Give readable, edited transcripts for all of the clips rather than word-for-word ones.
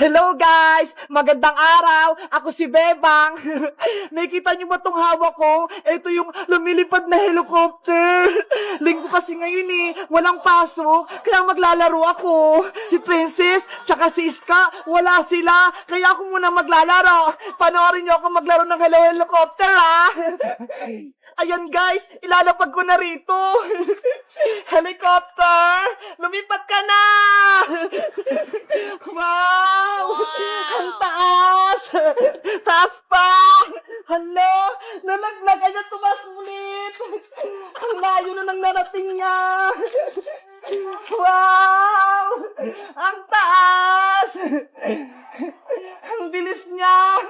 Hello guys! Magandang araw! Ako si Bebang. Nakikita niyo ba tong hawak ko? Ito yung lumilipad na helicopter. Linggo kasi ngayon walang pasok, kaya maglalaro ako. Si Princess, tsaka si Iska, wala sila, kaya ako muna maglalaro. Panoorin niyo ako maglaro ng Hello Helicopter, ha? Ayan guys, ilalapag ko na rito. Helicopter, lumipad ka na! Wow! Ang taas! Taas pa! Hala! Nalaglag ka niya, tumas ulit! Ang layo na nang narating niya! Wow! Ang taas! Ang bilis niya!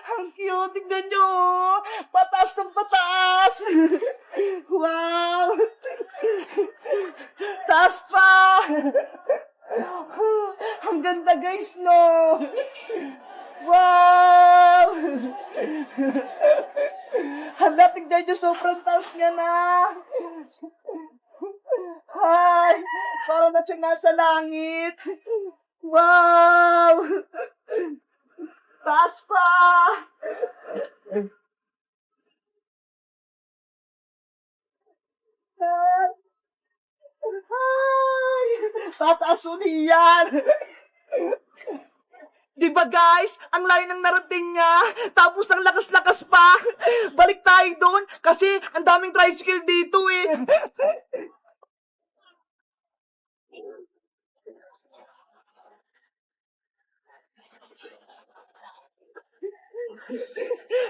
Ang cute! Tignan niyo! Pataas ng pataas! Wow! Taas pa! Ang ganda guys, no? Wow! Hala, tignan niyo, sobrang taas niya na! Hi! Parang na siyang nasa langit! Wow! Taas pa! Hi! Tataas uli yan! Di ba guys? Ang layo ng narating niya. Tapos ang lakas-lakas pa. Balik tayo doon kasi ang daming tricycle dito eh.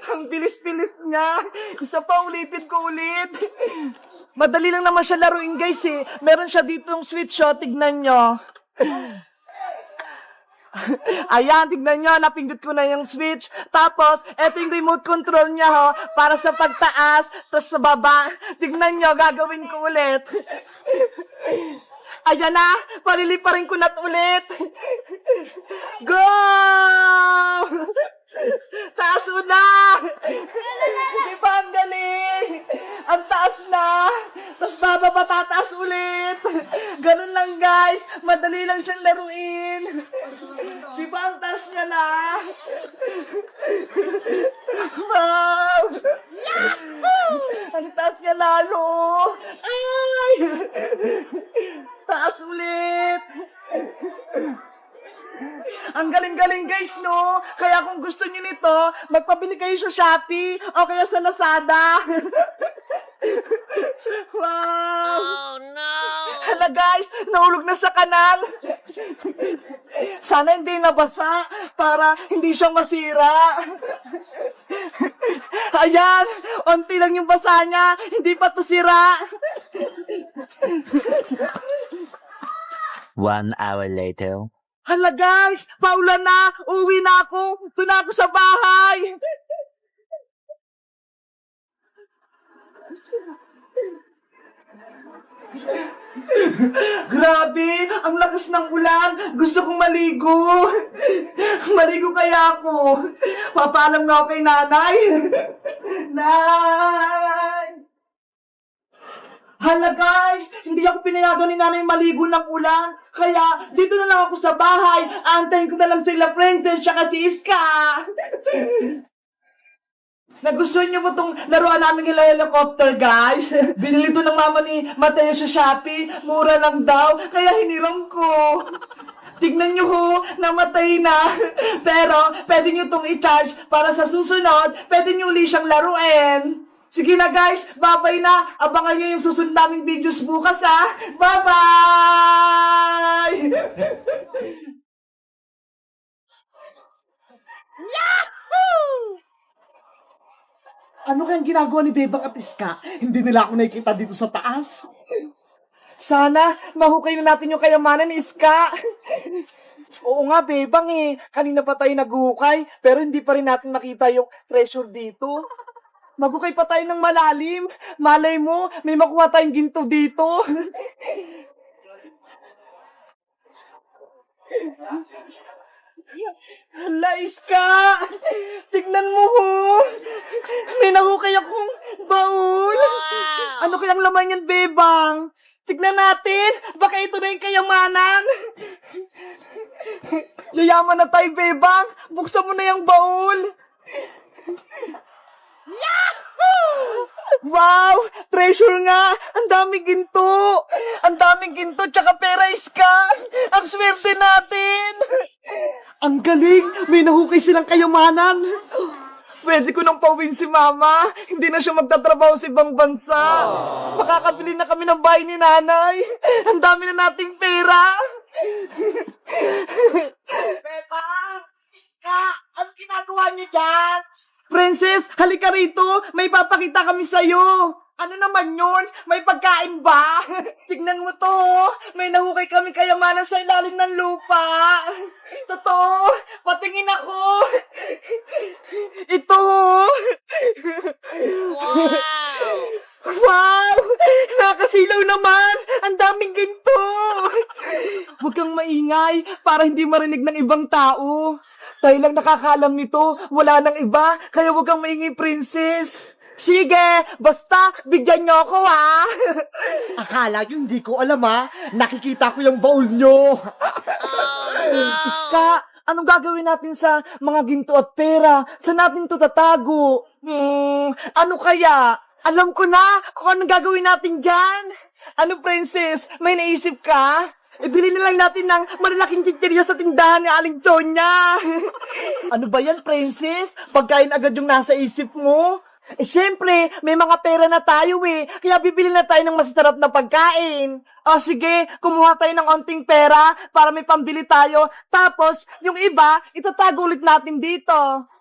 Ang bilis-bilis niya. Isa pa, ulitin ko ulit. Madali lang naman siya laruin guys eh. Meron siya ditong switch shot. Tignan nyo. Ayan, tignan nyo, napindot ko na yung switch. Tapos, eto yung remote control niya ho, para sa pagtaas, tapos sa baba. Tignan nyo, gagawin ko ulit. Ayan na, paliliparin ko na ulit. Go! Taas na! Di ba ang galing? Ang taas na! Tapos bababa, tataas ulit! Ganun lang guys, madali lang siyang laruin. Di ba ang taas niya na? Wow! Ang taas niya lalo! Ay! Taas ulit! Ang galing-galing guys, no? Kaya kung gusto niyo nito, magpabili kayo sa Shopee o kaya sa Lazada. Wow! Oh no! Hala guys, nahulog na sa kanal. Sana hindi nabasa para hindi siya masira. Ayan, onti lang yung basa niya, hindi pa to sira. 1 hour later. Hala guys, paulan na, uwi na ako, doon na ako sa bahay. Grabe, ang lakas ng ulan, gusto kong maligo. Maligo kaya ako. Papaalam na ako kay nanay. Nay! Hala guys, hindi ako pinayagan ni nanay maligo ng ulan. Kaya dito na lang ako sa bahay. Antayin ko na lang sila Princess tsaka si Iska. Nagustuhan niyo ba tong laruan namin ng helicopter guys? Binili to ng mama ni Mateo sa Shopee. Mura lang daw, kaya hiniram ko. Tignan niyo ho, namatay na. Pero pwede niyo tong i-charge para sa susunod, pwede niyo uli siyang laruin. Sige na guys, bye-bye na. Abangan nyo yung susunod naming videos bukas ha. Bye-bye! Yahoo! Ano kayang ginagawa ni Bebang at Iska? Hindi nila ako nakikita dito sa taas. Sana, mahukay na natin yung kayamanan ni Iska. Oo nga, Bebang eh. Kanina pa tayo naghuhukay, pero hindi pa rin natin makita yung treasure dito. Maghukay pa tayo ng malalim. Malay mo, may makuha tayong ginto dito. Hala, Iska! Tignan mo ho! May nahukay akong baul! Wow! Ano kayang laman yan, Bebang? Tignan natin! Baka ito na yung kayamanan! Yayaman na tayo, Bebang. Buksan mo na yung baul. Wow! Treasure nga! Ang daming ginto! Ang daming ginto tsaka pera iska! Ang swerte natin! Ang galing! May nahukay silang kayamanan! Pwede ko nang pauwiin si Mama. Hindi na siya magtatrabaho sa ibang bansa. Makakabili na kami ng bahay ni Nanay. Ang dami na nating pera. Bebang! Iska! Ang ginagawa niyo dyan? Princess, halika rito. May papakita kami sa'yo. Ano naman yun? May pagkain ba? Tignan mo to. May nahukay kami kayamanan sa ilalim ng lupa. Totoo. Patingin ako. Ito. Wow! Wow! Nakasilaw naman! Ang daming ginto! Huwag kang maingay para hindi marinig ng ibang tao. Tayo lang nakakaalam nito. Wala nang iba. Kaya huwag kang maingay, princess. Sige, basta bigyan niyo ako, ha? Akala niyo hindi ko alam, ha? Nakikita ko yung baul niyo. Iska, anong gagawin natin sa mga ginto at pera? Saan natin to tatago? Ano kaya? Alam ko na kung anong gagawin natin dyan. Ano, princess? May naisip ka? Ibili na lang natin ng malalaking chichirya sa tindahan ni Aling Sonia. Ano ba yan, princess? Pagkain agad yung nasa isip mo? Syempre, may mga pera na tayo kaya bibili na tayo ng masasarap na pagkain. Sige, kumuha tayo ng onting pera para may pambili tayo. Tapos, yung iba, itatago ulit natin dito.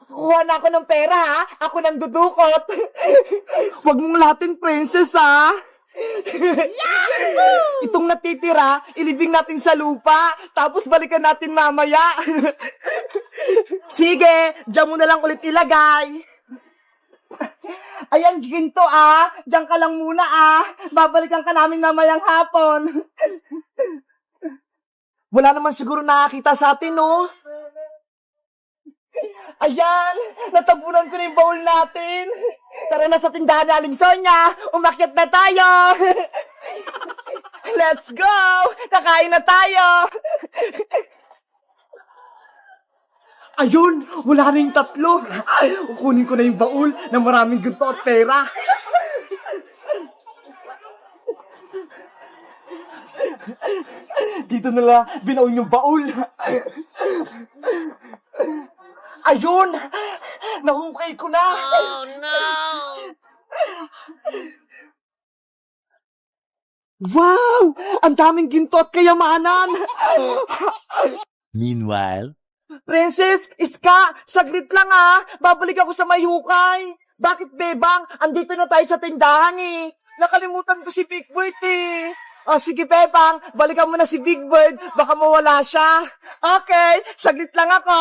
Kuha na ako ng pera, ha? Ako nang dudukot. Huwag mong lahatin, princess, ha? Itong natitira, ilibing natin sa lupa, tapos balikan natin mamaya. Sige, dyan mo na lang ulit ilagay. Ayan, ginto, Diyan ka lang muna, Babalikan ka namin mamayang hapon. Wala naman siguro nakakita sa atin, no? Ayan, natabunan ko na yung baul natin. Tara na sa tindahan ni Aling Sonia. Umakyat na tayo. Let's go! Kakain na tayo. Ayun, wala na yung tatlo. Kukunin ko na yung baul na maraming ginto at pera. Dito nila binaon yung baul. Ayun! Nahukay ko na! Oh no! Wow! Ang daming ginto at kayamanan! Meanwhile, Princess, Iska, saglit lang babalik ako sa may hukay. Bakit, Bebang? Andito na tayo sa tindahan Nakalimutan ko si Big Bird sige, Bebang, balikan mo na si Big Bird, baka mawala siya. Okay, saglit lang ako.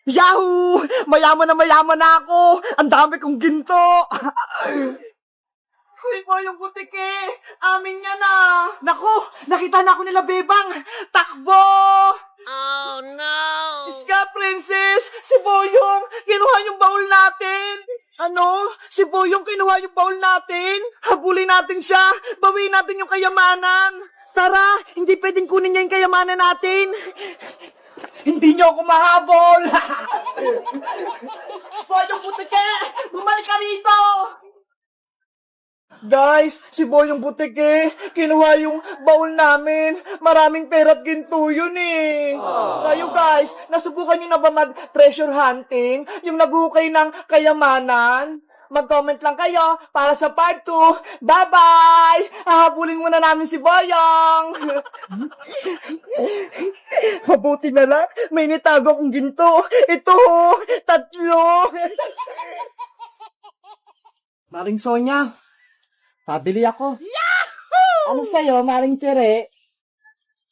Yahoo! Mayaman na ako! Ang dami kong ginto! Uy, Boyong Butike! Amin yan Naku! Nakita na ako nila, Bebang! Takbo! Oh no! Iska, princess! Si Boyong! Kinuha yung baul natin! Ano? Si Boyong kinuha yung baul natin? Habulin natin siya! Bawiin natin yung kayamanan! Tara! Hindi pwedeng kunin niya yung kayamanan natin! Hindi niyo ako mahabol! Boyong Butike! Bumalik ka rito! Guys, si Boyong Butike, kinuha yung baul namin. Maraming pera at ginto yun Kayo guys, nasubukan niyo na ba mag-treasure hunting? Yung naghukay ng kayamanan? Mag-comment lang kayo para sa part 2. Bye-bye! Hahabulin muna namin si Boyong! Mabuti na lang, may nitago akong ginto. Ito, 3. Maring Sonia, pabili ako. Yahoo! Ano sa'yo, Maring Tere?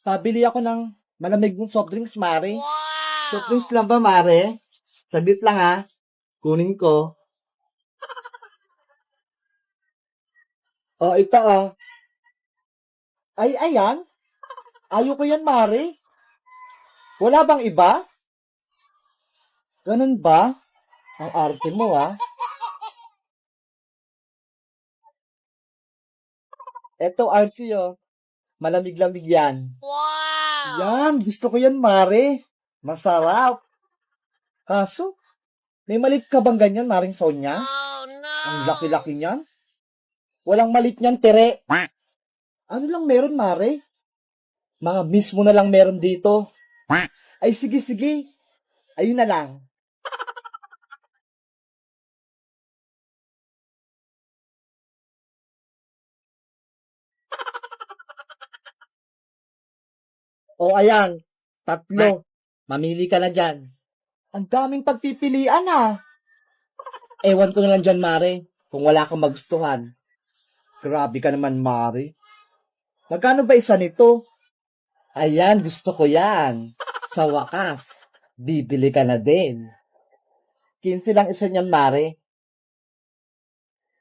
Pabili ako ng malamig ng soft drinks, Mare. Wow! Soft drinks lang ba, Mare? Saglit lang, kunin ko. Ito, Ay, ayan. Ayoko yan, Mare. Wala bang iba? Ganun ba? Ang arte mo, Eto, Archie, malamig-lamig yan. Wow! Yan, gusto ko yan, Mare. Masarap. Kaso, may malit ka bang ganyan, Maring Sonya? Oh no! Ang laki-laki niyan. Walang malit niyan, tere. Ano lang meron, Mare? Mga miss mo na lang meron dito. Ay, sige, sige. Ayun na lang. O ayan, 3. Mamili ka na dyan. Ang daming pagpipilian ah. Ewan ko na lang dyan, Mare, kung wala kang magustuhan. Grabe ka naman, Mare. Magkano ba isa nito? Ayan, gusto ko yan. Sa wakas, bibili ka na din. 15 lang isa niyan, Mare.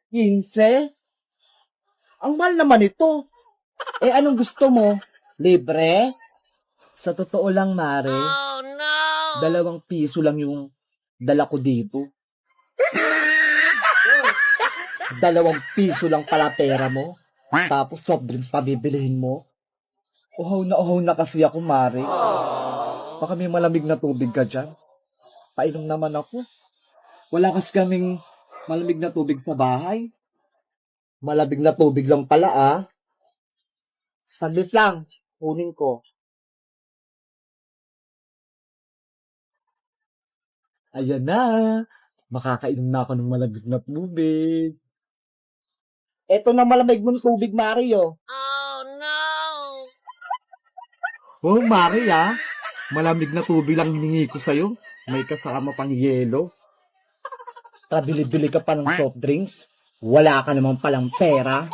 15? Ang mahal naman ito. Eh, anong gusto mo? Libre? Sa totoo lang, Mare, Oh no! 2 piso lang yung dala ko dito. 2 piso lang pala pera mo. Tapos soft drinks pa bibilihin mo. Uhaw na kasi ako, Mare. Baka may malamig na tubig ka dyan. Painom naman ako. Wala kasi kaming malamig na tubig sa bahay. Malamig na tubig lang pala, ah. Saglit lang. Kunin ko. Ayan na. Makakainom na ako ng malamig na tubig. Eto na malamig mong tubig, Mario. Oh no! Oh, Mari, ah. Malamig na tubig lang hiningi ko sa'yo. May kasama pang yelo. Kabili-bili ka pa ng soft drinks. Wala ka naman palang pera.